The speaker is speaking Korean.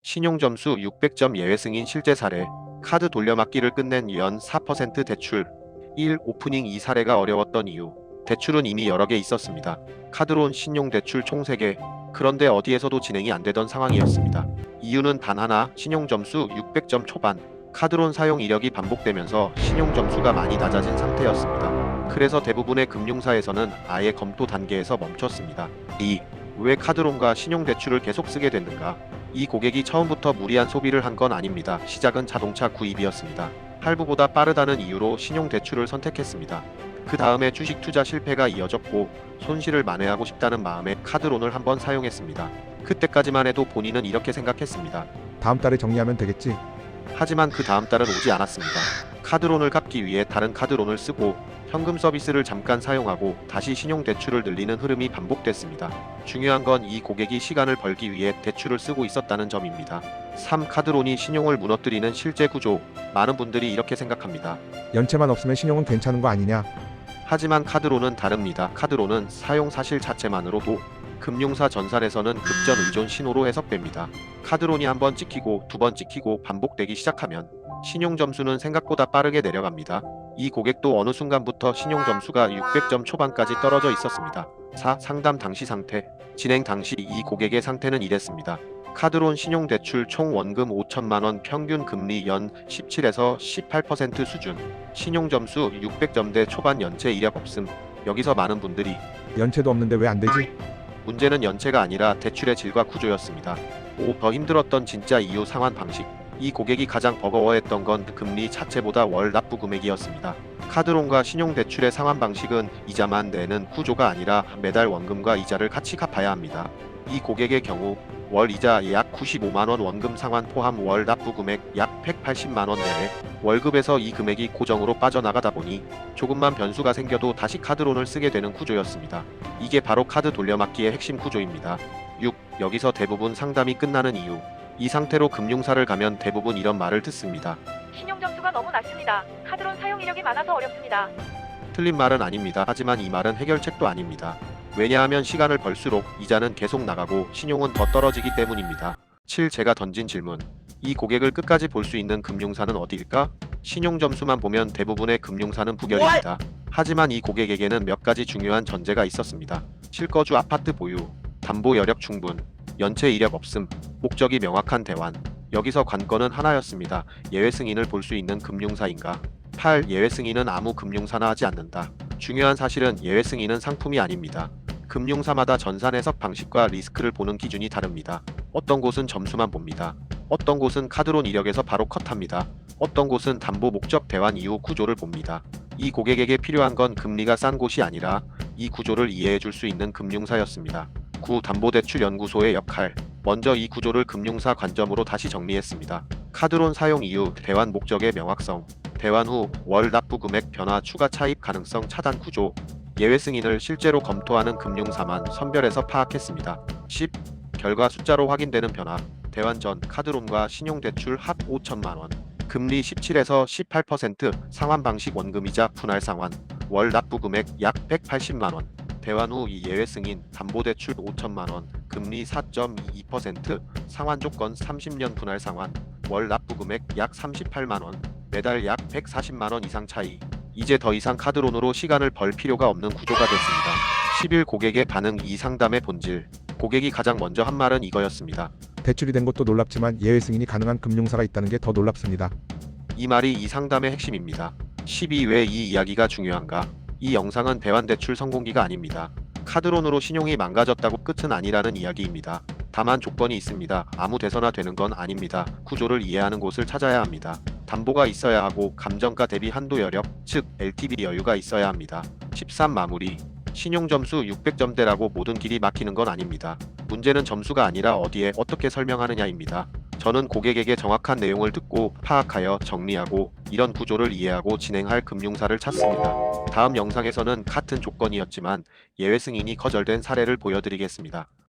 신용점수 600점 예외 승인 실제 사례. 카드 돌려막기를 끝낸 연 4% 대출. 1. 오프닝. 이 사례가 어려웠던 이유. 대출은 이미 여러 개 있었습니다. 카드론 신용대출 총 3개. 그런데 어디에서도 진행이 안 되던 상황이었습니다. 이유는 단 하나, 신용점수 600점 초반. 카드론 사용 이력이 반복되면서 신용점수가 많이 낮아진 상태였습니다. 그래서 대부분의 금융사에서는 아예 검토 단계에서 멈췄습니다. 2. 왜 카드론과 신용대출을 계속 쓰게 됐는가? 이 고객이 처음부터 무리한 소비를 한 건 아닙니다. 시작은 자동차 구입이었습니다. 할부보다 빠르다는 이유로 신용대출을 선택했습니다. 그 다음에 주식 투자 실패가 이어졌고 손실을 만회하고 싶다는 마음에 카드론을 한번 사용했습니다. 그때까지만 해도 본인은 이렇게 생각했습니다. 다음 달에 정리하면 되겠지. 하지만 그 다음 달은 오지 않았습니다. 카드론을 갚기 위해 다른 카드론을 쓰고 현금 서비스를 잠깐 사용하고 다시 신용대출을 늘리는 흐름이 반복됐습니다. 중요한 건 이 고객이 시간을 벌기 위해 대출을 쓰고 있었다는 점입니다. 3. 카드론이 신용을 무너뜨리는 실제 구조. 많은 분들이 이렇게 생각합니다. 연체만 없으면 신용은 괜찮은 거 아니냐? 하지만 카드론은 다릅니다. 카드론은 사용 사실 자체만으로도 금융사 전산에서는 급전 의존 신호로 해석됩니다. 카드론이 한 번 찍히고 두 번 찍히고 반복되기 시작하면 신용점수는 생각보다 빠르게 내려갑니다. 이 고객도 어느 순간부터 신용점수가 600점 초반까지 떨어져 있었습니다. 4. 상담 당시 상태. 진행 당시 이 고객의 상태는 이랬습니다. 카드론 신용대출 총 원금 5천만원, 평균 금리 연 17에서 18% 수준, 신용점수 600점대 초반, 연체 이력 없음. 여기서 많은 분들이 연체도 없는데 왜 안 되지? 문제는 연체가 아니라 대출의 질과 구조였습니다. 5. 더 힘들었던 진짜 이유. 상환 방식. 이 고객이 가장 버거워했던 건 금리 자체보다 월 납부 금액이었습니다. 카드론과 신용대출의 상환 방식은 이자만 내는 구조가 아니라 매달 원금과 이자를 같이 갚아야 합니다. 이 고객의 경우 월 이자 약 95만원, 원금 상환 포함 월 납부 금액 약 180만원 내외, 월급에서 이 금액이 고정으로 빠져나가다 보니 조금만 변수가 생겨도 다시 카드론을 쓰게 되는 구조였습니다. 이게 바로 카드 돌려막기의 핵심 구조입니다. 6. 여기서 대부분 상담이 끝나는 이유. 이 상태로 금융사를 가면 대부분 이런 말을 듣습니다. 신용점수가 너무 낮습니다. 카드론 사용 이력이 많아서 어렵습니다. 틀린 말은 아닙니다. 하지만 이 말은 해결책도 아닙니다. 왜냐하면 시간을 벌수록 이자는 계속 나가고 신용은 더 떨어지기 때문입니다. 7. 제가 던진 질문. 이 고객을 끝까지 볼 수 있는 금융사는 어디일까? 신용점수만 보면 대부분의 금융사는 부결입니다. 하지만 이 고객에게는 몇 가지 중요한 전제가 있었습니다. 실거주 아파트 보유, 담보 여력 충분, 연체 이력 없음, 목적이 명확한 대환. 여기서 관건은 하나였습니다. 예외 승인을 볼 수 있는 금융사인가? 8. 예외 승인은 아무 금융사나 하지 않는다. 중요한 사실은 예외 승인은 상품이 아닙니다. 금융사마다 전산 해석 방식과 리스크를 보는 기준이 다릅니다. 어떤 곳은 점수만 봅니다. 어떤 곳은 카드론 이력에서 바로 컷합니다. 어떤 곳은 담보 목적 대환 이후 구조를 봅니다. 이 고객에게 필요한 건 금리가 싼 곳이 아니라 이 구조를 이해해 줄 수 있는 금융사였습니다. 9. 담보대출연구소의 역할. 먼저 이 구조를 금융사 관점으로 다시 정리했습니다. 카드론 사용 이유, 대환 목적의 명확성, 대환 후 월 납부 금액 변화, 추가 차입 가능성 차단 구조, 예외 승인을 실제로 검토하는 금융사만 선별해서 파악했습니다. 10. 결과 숫자로 확인되는 변화. 대환 전 카드론과 신용대출 합 5천만원, 금리 17에서 18%, 상환 방식 원금이자 분할 상환, 월 납부 금액 약 180만원, 대환 후 이 예외 승인, 담보대출 5천만원, 금리 4.22%, 상환 조건 30년 분할 상환, 월 납부 금액 약 38만원, 매달 약 140만원 이상 차이. 이제 더 이상 카드론으로 시간을 벌 필요가 없는 구조가 됐습니다. 11. 고객의 반응. 이 상담의 본질. 고객이 가장 먼저 한 말은 이거였습니다. 대출이 된 것도 놀랍지만 예외 승인이 가능한 금융사가 있다는 게 더 놀랍습니다. 이 말이 이 상담의 핵심입니다. 12. 왜 이 이야기가 중요한가? 이 영상은 대환대출 성공기가 아닙니다. 카드론으로 신용이 망가졌다고 끝은 아니라는 이야기입니다. 다만 조건이 있습니다. 아무 데서나 되는 건 아닙니다. 구조를 이해하는 곳을 찾아야 합니다. 담보가 있어야 하고 감정가 대비 한도 여력, 즉 LTV 여유가 있어야 합니다. 13. 마무리. 신용점수 600점대라고 모든 길이 막히는 건 아닙니다. 문제는 점수가 아니라 어디에 어떻게 설명하느냐입니다. 저는 고객에게 정확한 내용을 듣고 파악하여 정리하고 이런 구조를 이해하고 진행할 금융사를 찾습니다. 다음 영상에서는 같은 조건이었지만 예외 승인이 거절된 사례를 보여드리겠습니다.